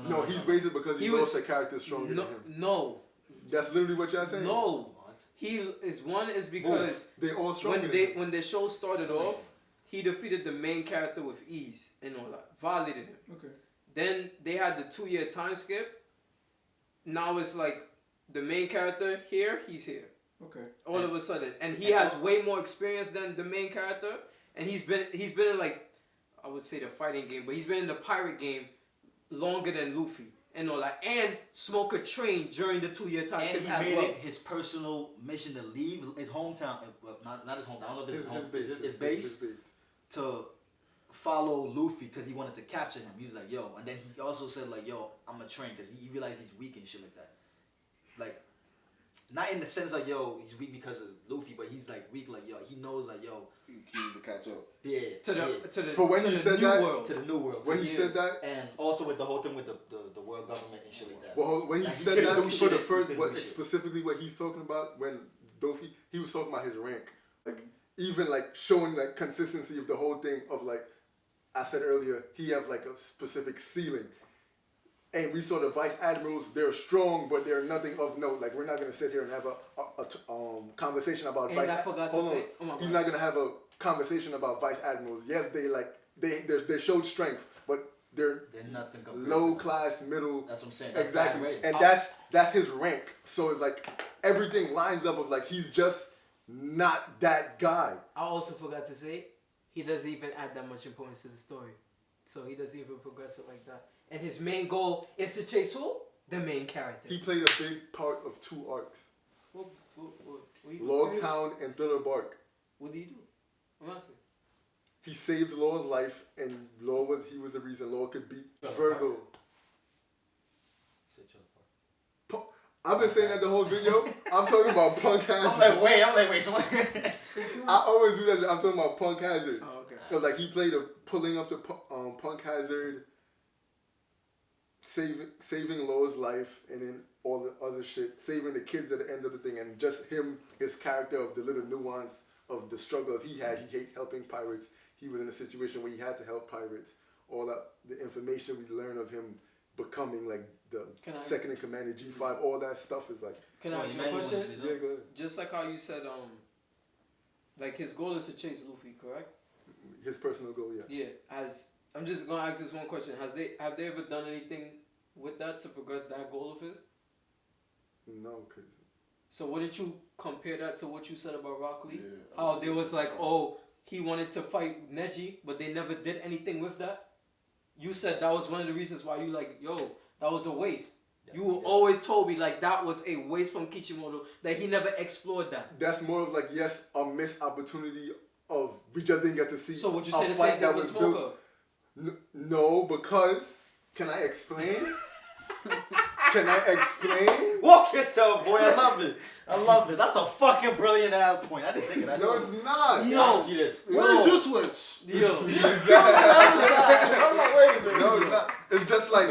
No, he's wasted because he lost a character stronger than him. No. That's literally what y'all saying? No. One is because they all stronger when the show started off, he defeated the main character with ease and all that. Violated him. Okay. Then they had the 2-year time skip. Now it's like the main character here, he's here. Okay. All of a sudden. And he has way more experience than the main character. And he's been in like, I would say the fighting game, but he's been in the pirate game longer than Luffy and all that. And Smoker trained during the 2-year time skip as well. And he made it his personal mission to leave his hometown, not his hometown, I don't know if it's his base, to follow Luffy because he wanted to capture him. He's like, yo, and then he also said like, yo, I'm gonna train because he realized he's weak and shit like that. Like, not in the sense like, yo, he's weak because of Luffy, but he's like weak, like, yo, he knows like, yo, he need to catch up. Yeah. To the new world. When he said that, and also with the whole thing with the world government and shit like that. Well, when he said that for the first, specifically what he's talking about when Luffy, he was talking about his rank, like even like showing like consistency of the whole thing of like I said earlier, he have like a specific ceiling. And we saw the Vice Admirals, they're strong, but they're nothing of note. Like, we're not going to sit here and have a conversation about Vice Admirals. He's not going to have a conversation about Vice Admirals. Yes, they showed strength, but they're nothing low class, middle. That's what I'm saying. Exactly. And that's his rank. So it's like, everything lines up of like, he's just not that guy. I also forgot to say, he doesn't even add that much importance to the story. So he doesn't even progress it like that. And his main goal is to chase who? The main character. He played a big part of 2 arcs. What Logtown and Thriller Bark. What did he do? I'm asking. He saved Law's life, and he was the reason Law could beat Virgo. I've been saying that the whole video. I'm talking about Punk Hazard. I'm like, wait. Someone. I always do that. I'm talking about Punk Hazard. Oh, okay. So like he played pulling up to Punk Hazard, saving Law's life, and then all the other shit, saving the kids at the end of the thing, and just him, his character of the little nuance of the struggle he had. He hate helping pirates. He was in a situation where he had to help pirates. All that the information we learn of him becoming like the second in command of G5, all that stuff is like. Can I ask you a question? Yeah, go ahead. Just like how you said, like his goal is to chase Luffy, correct? His personal goal, yeah. Yeah. I'm just gonna ask this one question: have they ever done anything with that to progress that goal of his? No, cause. So wouldn't you compare that to what you said about Rock Lee? Yeah, how there was like, he wanted to fight Neji, but they never did anything with that. You said that was one of the reasons why you like, that was a waste. You always told me like that was a waste from Kishimoto, that he never explored that. That's more of like, yes, a missed opportunity of we just didn't get to see. So would you say the same thing with Smoker? No, because can I explain? Can I explain? Walk yourself, boy. I love it. That's a fucking brilliant ass point. I didn't think of that. No, it's not. Yo, see this. Where did you switch? Yo. I'm like, wait a minute. No, it's not. It's just like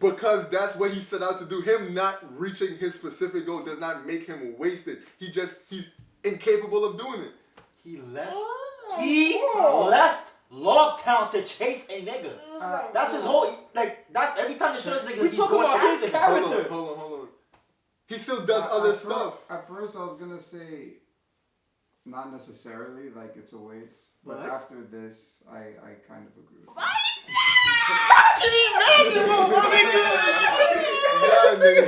because that's what he set out to do. Him not reaching his specific goal does not make him wasted. He's incapable of doing it. He left Logtown to chase a nigga. That's his whole that every time the show is nigga. We talking about his character. Hold on. He still does other stuff. At first, I was gonna say, not necessarily like it's a waste, but after this, I kind of agree with you. Yeah, nigga.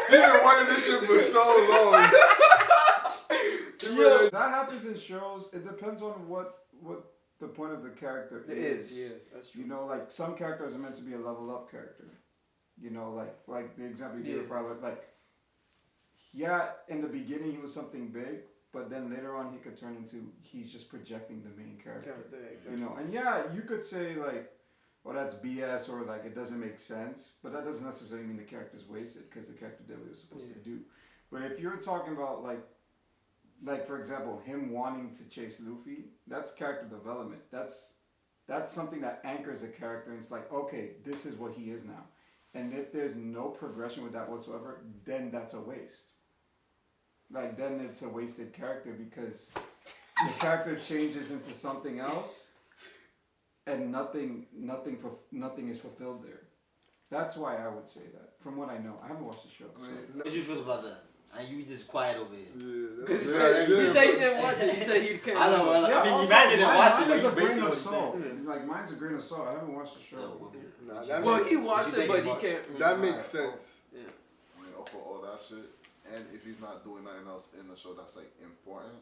He been wanting this shit for so long. Yeah, that happens in shows. It depends on what the point of the character is. Yeah, that's true. You know, like some characters are meant to be a level up character. You know, like the example you gave for in the beginning he was something big, but then later on he could turn into he's just projecting the main character. Exactly. You know, and you could say like, well, that's BS or like it doesn't make sense, but that doesn't necessarily mean the character's wasted because the character did what he was supposed to do. But if you're talking about like for example, him wanting to chase Luffy, that's character development. That's something that anchors a character and it's like, okay, this is what he is now. And if there's no progression with that whatsoever, then that's a waste. Like then it's a wasted character because the character changes into something else and nothing is fulfilled there. That's why I would say that. From what I know, I haven't watched the show. So. What you feel about that? And you just quiet over here. Because he said he didn't watch it. He said he can't. I know. Yeah, I mean, also, imagine didn't watch it. Mine is a Like, grain basically of what salt. you're saying. Like mine's a grain of salt. I haven't watched the show. Well, he watched it, but he can't. That makes sense. I mean, for all that shit, and if he's not doing nothing else in the show that's like important,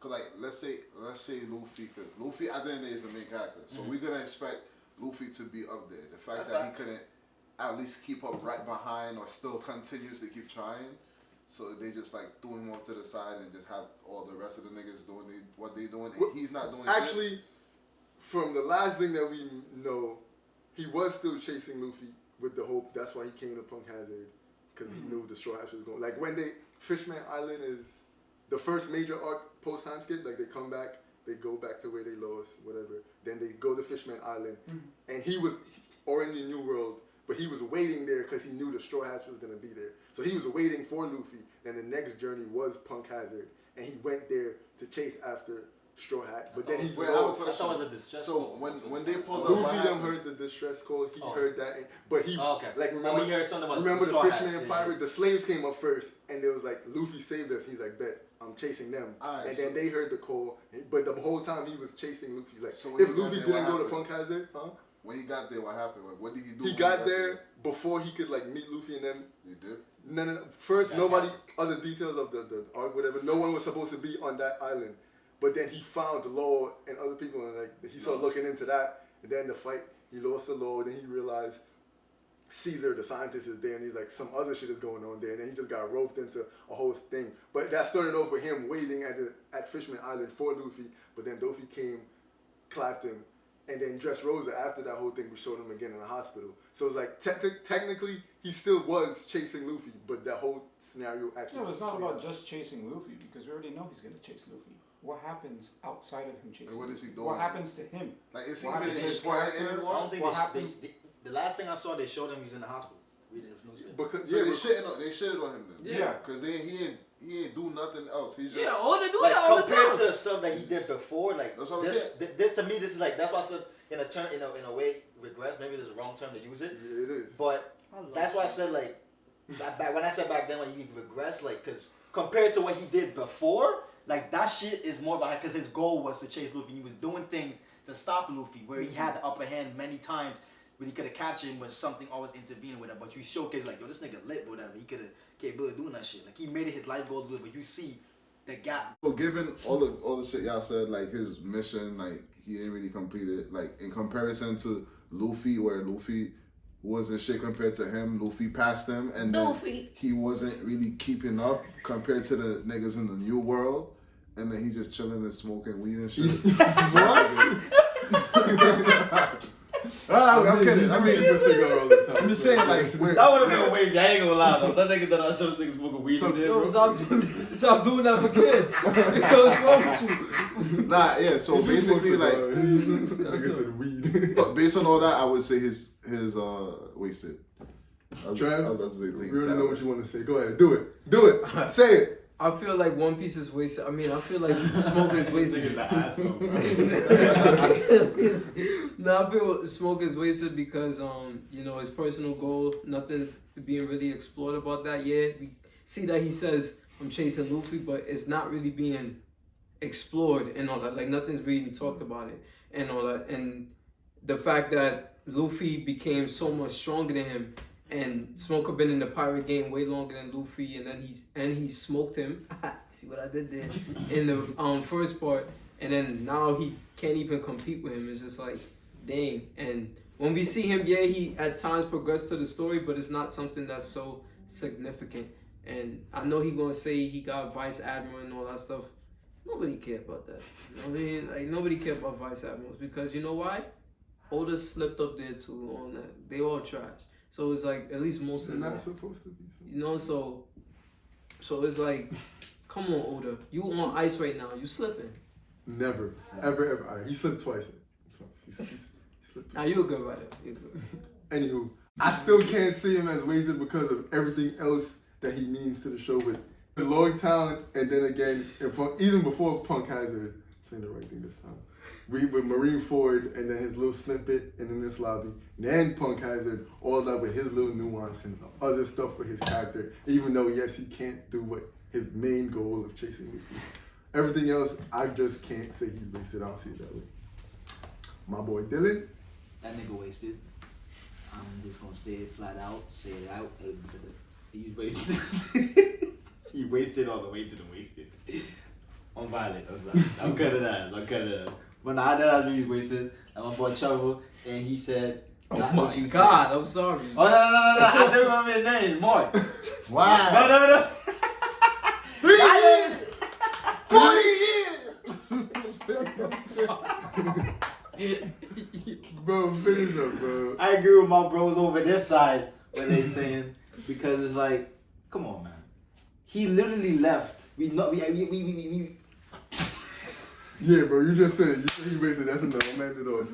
cause like let's say Luffy, cause Luffy at the end of the day is the main character, so we're gonna expect Luffy to be up there. The fact that he couldn't at least keep up right behind or still continues to keep trying, so they just like threw him off to the side and just have all the rest of the niggas doing what they doing, and he's not doing. Actually, shit. from the last thing that we know, he was still chasing Luffy with the hope. That's why he came to Punk Hazard, because he knew the Straw Hats was going. Like when Fishman Island is the first major arc post time skip. Like they come back, they go back to where they lost, whatever. Then they go to Fishman Island, and he was already in New World, but he was waiting there because he knew the Straw Hats was gonna be there. So he was waiting for Luffy. Then the next journey was Punk Hazard, and he went there to chase after Straw Hat. But then he lost. I thought it was a distress. So when they pulled up, Luffy them heard the distress call. He heard that, but he like remember. He heard something about remember the Fishman pirate? Yeah. The slaves came up first, and it was like Luffy saved us. He's like, bet I'm chasing them, and then they heard the call. But the whole time he was chasing Luffy. Like so if Luffy didn't go to Punk Hazard, when he got there, what happened? Like, what did he do? He got there before he could like meet Luffy and them. He did. No. First, nobody. Other details of the arc, whatever. No one was supposed to be on that island. But then he found Law and other people, and like he started looking into that. And then the fight, he lost the Law. Then he realized Caesar, the scientist, is there, and he's like, some other shit is going on there. And then he just got roped into a whole thing. But that started off with him waiting at Fishman Island for Luffy. But then Luffy came, clapped him, and then Dressrosa. After that whole thing, we showed him again in the hospital. So it's like technically he still was chasing Luffy, but that whole scenario actually. No, it's not about just chasing Luffy because we already know he's gonna chase Luffy. What happens outside of him chasing? And what is he doing? What happens to him? Like is he What even happens to his important character? anymore? I don't think What happens? the last thing I saw, they showed him he's in the hospital. Reading the newspaper. Because So they shitted on him then. Yeah. Because he ain't do nothing else. He's just Oda do Like that all the compared time. to the stuff that he did before, like That's what I'm this to me, this is like that's why I said in a way regress. Maybe there's a wrong term to use it, yeah, it is. but that's why I said like back when I said back then when he regressed, like because compared to what he did before, like that shit is more about because his goal was to chase Luffy. He was doing things to stop Luffy where he had the upper hand many times. But he could have captured him, but something always intervened with him. But you showcase like, yo, this nigga lit, whatever. He could have capable of doing that shit. Like he made it his life goal to do it. But you see the gap. So given all the shit y'all said, like his mission, like he didn't really complete it. Like in comparison to Luffy, where Luffy wasn't shit compared to him, Luffy passed him, and then he wasn't really keeping up compared to the niggas in the New World, and then he just chilling and smoking weed and shit. What? I'm kidding. I mean, all the time. I'm just saying, like, That would have been a wave. I ain't gonna lie though. That nigga that I showed niggas smoking weed. Yo, stop doing that for kids. What's wrong with you? nah, yeah. So basically, like, like I said, weed. but based on all that, I would say his wasted. I was Trev, about to say we already know what you want to say. Go ahead, do it. Say it. I feel like One Piece is wasted. I mean, I feel like Smoke is wasted. No, I feel Smoke is wasted because his personal goal, nothing's being really explored about that yet. We see that he says I'm chasing Luffy, but it's not really being explored and all that. Like nothing's being talked about it and all that. And the fact that Luffy became so much stronger than him. And Smoke have been in the pirate game way longer than Luffy, and then he smoked him. See what I did there in the first part, and then now he can't even compete with him. It's just like, dang. And when we see him, yeah, he at times progressed to the story, but it's not something that's so significant. And I know he gonna say he got Vice Admiral and all that stuff. Nobody care about that. You know what I mean? Like nobody care about Vice Admirals because you know why? Oda slipped up there too on that. They all trash. So it's like at least most of them. They're not supposed to be. So it's like, come on, Oda, you on ice right now. You slipping. Never, ever. All right, he slipped twice. He slipped. Now you're a good writer. You're good. Anywho, I still can't see him as wasted because of everything else that he means to the show with the Log Town, and then again, even before Punk Hazard, I'm saying the right thing this time. with MarineFord and then his little snippet and in this lobby. Then Punk has it all up with his little nuance and other stuff for his character. Even though yes, he can't do what his main goal of chasing Luffy. Everything else, I just can't say he's wasted. I don't see it that way. My boy Dylan. That nigga wasted. I'm just gonna say it flat out. Say it out. He's wasted. He wasted all the way to the wasted. I'm violent. I'm cutting that. But nah, that was wasted. And my boy Trouble, and he said, "Oh my God, I'm sorry." Oh no! I didn't remember his name. More. Wow. No. 3 years. 40 years. Bro, finish up, bro. I agree with my bros over this side when they saying, because it's like, come on, man. He literally left. We. Yeah, bro, you just said it. You said he wasted. That's enough. I'm ending it off.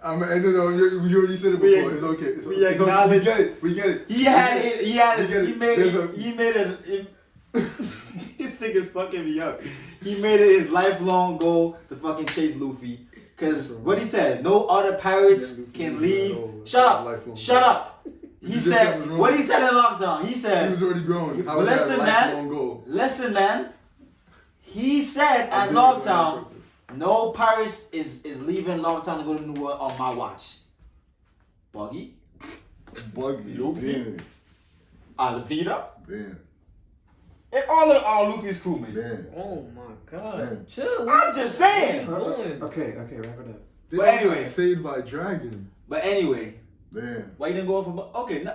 I'm ending it off. You already said it before. It's okay. It's okay. It's okay. We get it. He made it. This thing is fucking me up. He made it his lifelong goal to fucking chase Luffy. Cause what he said, no other pirates can leave. Shut up. He said what he said in lockdown. He said he was already growing. Listen, man. He said at Logtown, no pirates is leaving Logtown to go to New World on my watch. Buggy, Luffy, Alvida, and all Luffy's crewmates. Oh my God! Chill. I'm just saying. Okay, wrap it up. But anyway, saved by dragon. Why you didn't go for? Okay,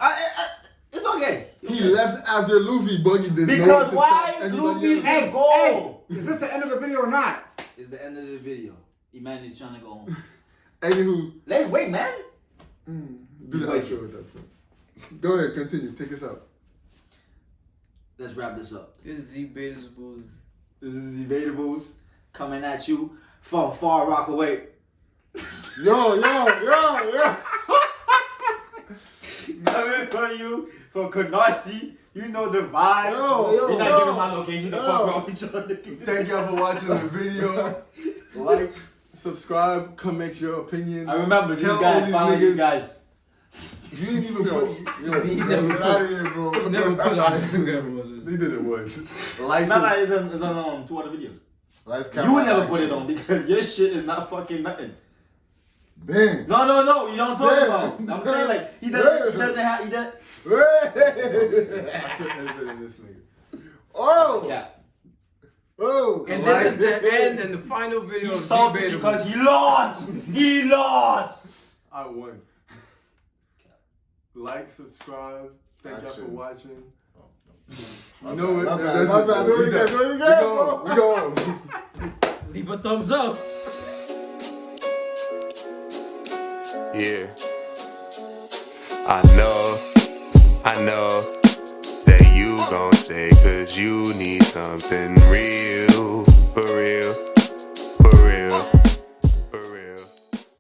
it's okay. He left after Luffy. Buggy did because why Luffy's goal? Hey, is this the end of the video or not? It's the end of the video. Emmanuel's trying to go home. Anywho, let's wait, man. Do the outro with that. Go ahead, continue. Take us out. Let's wrap this up. This is Zbatables. This is Zbatables coming at you from far Rockaway. Yo. Coming for you from Canarsie. You know the vibes. You're not giving my location to fuck around with each other. Thank y'all for watching the video. Like, subscribe, come make your opinions. I remember these guys. Follow these guys. You didn't even put. He never put on Instagram. He did it once. License. It's on 2 other videos. You would never put it on because your shit is not fucking nothing. Ben. No. You don't talk about. I'm saying like he doesn't have. I said everything in this nigga. Oh. Yeah. Oh. And this is the end and the final video. He's salty because he lost. He lost. I won. Like, subscribe. Thank y'all for watching. You know what? My bad. Do it again. We go. Leave a thumbs up. Yeah. I know that you gon' say 'cause you need something real.